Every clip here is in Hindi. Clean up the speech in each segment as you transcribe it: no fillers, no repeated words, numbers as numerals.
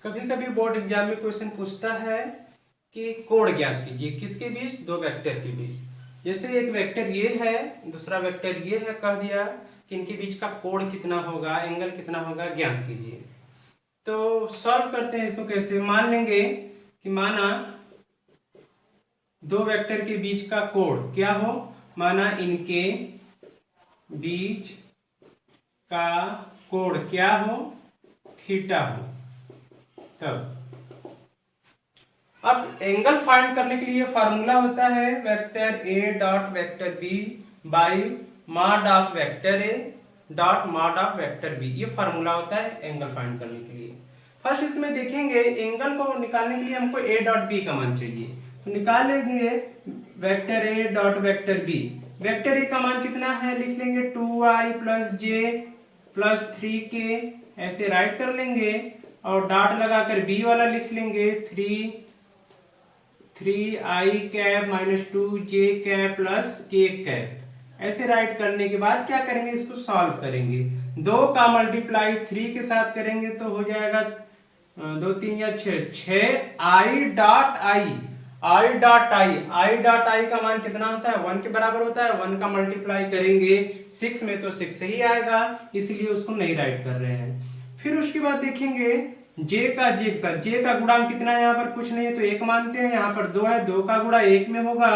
कभी कभी बोर्ड एग्जाम में क्वेश्चन पूछता है कि कोण ज्ञात कीजिए, किसके बीच, दो वेक्टर के बीच। जैसे एक वेक्टर ये है, दूसरा वेक्टर ये है, कह दिया कि इनके बीच का कोण कितना होगा, एंगल कितना होगा, ज्ञात कीजिए। तो सॉल्व करते हैं इसको। कैसे मान लेंगे कि माना दो वेक्टर के बीच का कोण क्या हो, माना इनके बीच का कोण क्या हो, थीटा हो। तब अब एंगल फाइंड करने के लिए फार्मूला होता है vector a dot vector b by mod of vector a dot mod of vector b. ये फार्मूला होता है एंगल फाइंड करने के लिए। फर्स्ट इसमें देखेंगे एंगल को निकालने के लिए हमको ए डॉट बी का मान चाहिए, तो निकाल लेंगे vector a dot vector b. Vector a का मान कितना है, लिख लेंगे 2i प्लस जे प्लस 3k, ऐसे राइट कर लेंगे और डॉट लगाकर बी वाला लिख लेंगे 3i cap minus 2j cap plus k cap. ऐसे राइट करने के बाद क्या करेंगे, इसको सॉल्व करेंगे। 2 का मल्टीप्लाई 3 के साथ करेंगे तो हो जाएगा 2 3 या 6 i डॉट आई का मान कितना होता है, 1 के बराबर होता है। 1 का मल्टीप्लाई करेंगे 6 में तो 6 ही आएगा, इसलिए उसको नहीं राइट कर रहे हैं। फिर उसके बाद देखेंगे j का j के साथ, j का गुणांक कितना है, यहाँ पर कुछ नहीं है तो 1 मानते हैं। यहाँ पर 2 है, 2 का गुणा 1 में होगा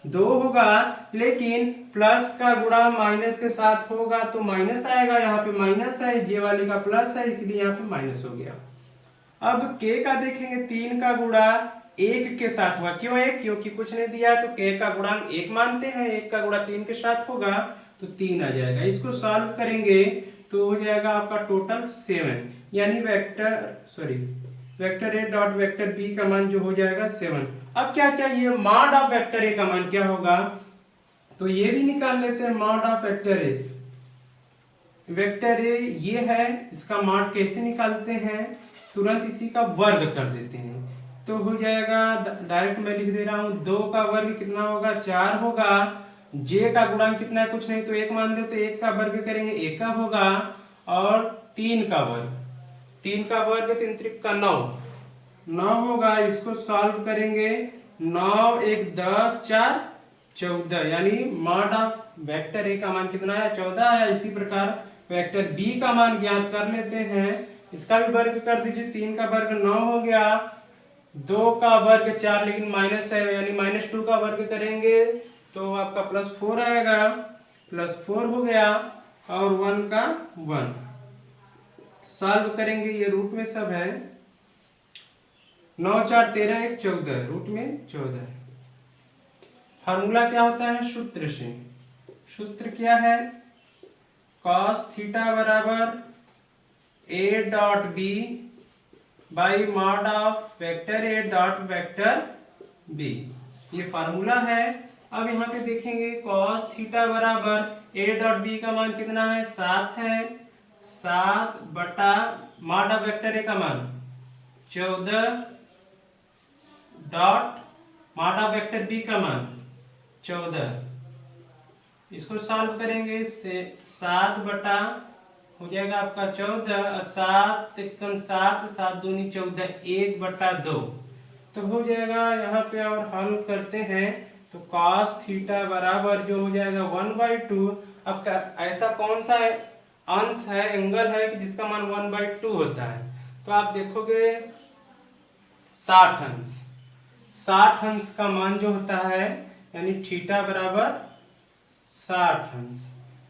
2 होगा, लेकिन प्लस का गुणा माइनस के साथ होगा तो माइनस आएगा। यहाँ पे माइनस है, j वाले का प्लस है, इसलिए यहाँ पे माइनस हो गया। अब k का देखेंगे, 3 का गुणा 1 के साथ हुआ। क्यों 1, क्योंकि कुछ नहीं दिया है तो k का गुणांक 1 मानते हैं। 1 का गुणा 3 के साथ होगा तो 3 आ जाएगा। इसको सॉल्व करेंगे तो हो जाएगा आपका टोटल 7, यानी vector a dot vector b का मान जो हो जाएगा 7। अब क्या चाहिए, मॉड ऑफ वेक्टर ए का मान क्या होगा, तो ये भी निकाल लेते हैं। मॉड ऑफ वेक्टर ए ये है, इसका मॉड कैसे निकालते हैं, तुरंत इसी का वर्ग कर देते हैं तो हो जाएगा। डायरेक्ट मैं लिख दे रहा हूं, 2 का वर्ग कितना होगा, 4 होगा। j का गुणांक कितना है, कुछ नहीं तो 1 मान दो तो 1 का वर्ग करेंगे 1 का होगा, और 3 का वर्ग 3 त्रिक का 9 होगा। इसको सॉल्व करेंगे, 9 1 10 4 14, यानी मॉड ऑफ वेक्टर ए का मान कितना है, 14 है। इसी प्रकार वेक्टर बी का मान ज्ञात कर लेते हैं। इसका भी वर्ग कर दीजिए, 3 का वर्ग 9 हो गया, 2 का वर्ग 4 लेकिन माइनस है, यानी -2 का वर्ग करेंगे तो आपका +4 आएगा, +4 हो गया, और 1 का 1 सॉल्व करेंगे। ये रूट में सब है, 9 4 13 1 14, रूट में 14। फार्मूला क्या होता है, सूत्र से, सूत्र क्या है, cos थीटा बराबर a dot b by mod of vector a dot vector b, ये फार्मूला है। अब यहाँ पे देखेंगे cos थीटा बराबर a डॉट बी का मान कितना है, 7 है, 7 बटा मॉड ऑफ वेक्टर ए का मान 14 dot mod of vector b का मान 14। इसको सॉल्व करेंगे, 7 बटा हो जाएगा आपका 14, 7 1 7 7 2 14, 1 बटा 2 तो हो जाएगा। यहाँ पे और हल करते हैं तो cos थीटा बराबर जो हो जाएगा 1/2। अब ऐसा कौन सा अंश है, एंगल है कि जिसका मान 1/2 होता है, तो आप देखोगे 60 अंश का मान जो होता है, यानी थीटा बराबर 60 अंश,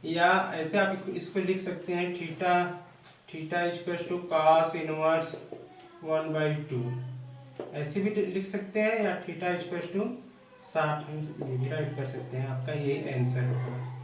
या ऐसे आप इसको लिख सकते हैं, theta equal to cos inverse 1/2, ऐसे भी लिख सकते हैं, या थीटा इक्वल टू 60 अंश, ये भी राइट कर सकते हैं। आपका ये आंसर होगा।